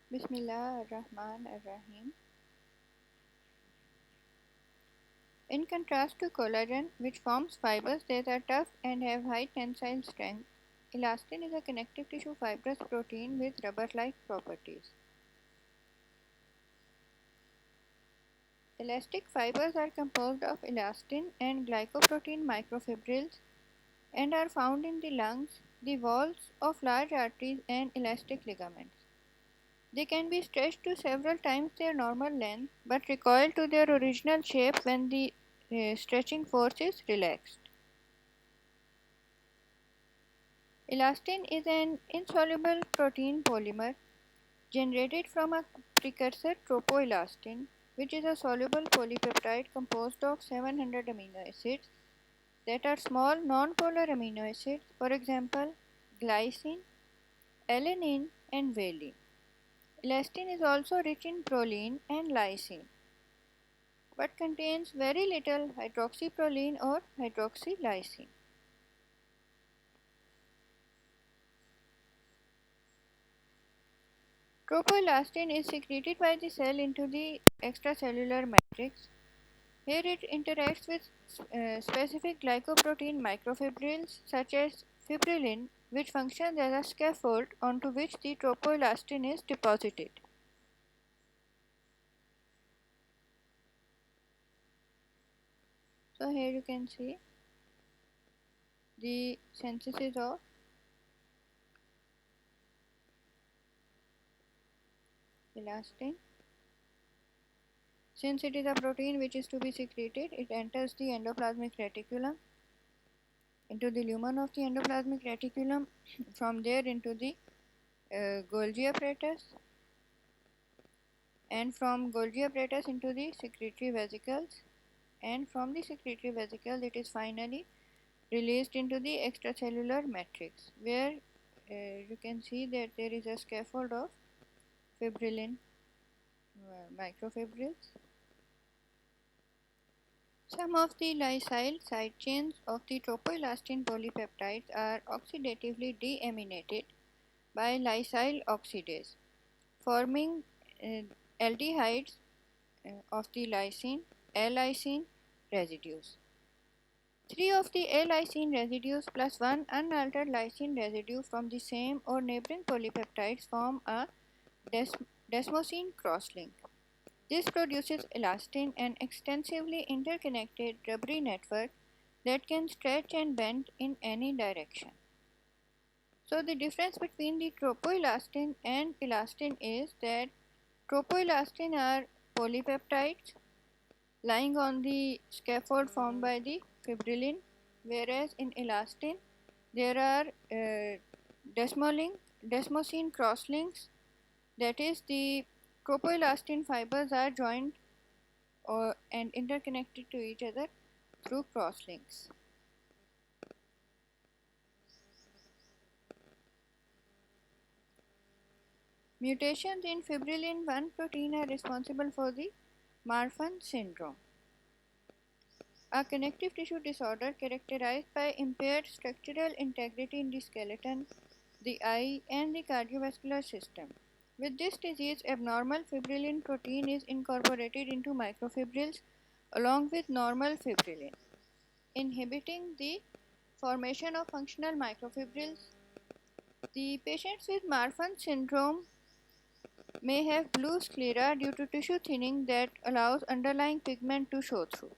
Bismillah ar-Rahman ar-Rahim. In contrast to collagen, which forms fibers that are tough and have high tensile strength, elastin is a connective tissue fibrous protein with rubber-like properties. Elastic fibers are composed of elastin and glycoprotein microfibrils and are found in the lungs, the walls of large arteries, and elastic ligaments. They can be stretched to several times their normal length but recoil to their original shape when the stretching force is relaxed. Elastin is an insoluble protein polymer generated from a precursor tropoelastin, which is a soluble polypeptide composed of 700 amino acids that are small non-polar amino acids, for example, glycine, alanine, and valine. Elastin is also rich in proline and lysine, but contains very little hydroxyproline or hydroxylysine. Tropoelastin is secreted by the cell into the extracellular matrix. Here it interacts with specific glycoprotein microfibrils such as fibrillin, which functions as a scaffold onto which the tropoelastin is deposited. So here you can see the synthesis of elastin. Since it is a protein which is to be secreted, it enters the endoplasmic reticulum, into the lumen of the endoplasmic reticulum, from there into the Golgi apparatus, and from Golgi apparatus into the secretory vesicles, and from the secretory vesicles it is finally released into the extracellular matrix, where you can see that there is a scaffold of fibrillin microfibrils. Some of the lysyl side chains of the tropoelastin polypeptides are oxidatively deaminated by lysyl oxidase, forming aldehydes of the lysine, L-lysine residues. Three of the L-lysine residues plus one unaltered lysine residue from the same or neighboring polypeptides form a desmosine crosslink. This produces elastin, an extensively interconnected rubbery network that can stretch and bend in any direction. So the difference between the tropoelastin and elastin is that tropoelastin are polypeptides lying on the scaffold formed by the fibrillin, whereas in elastin there are desmosine crosslinks, that is, the tropoelastin fibers are joined and interconnected to each other through crosslinks. Mutations in fibrillin 1 protein are responsible for the Marfan syndrome, a connective tissue disorder characterized by impaired structural integrity in the skeleton, the eye, and the cardiovascular system. With this disease, abnormal fibrillin protein is incorporated into microfibrils along with normal fibrillin, inhibiting the formation of functional microfibrils. The patients with Marfan syndrome may have blue sclera due to tissue thinning that allows underlying pigment to show through.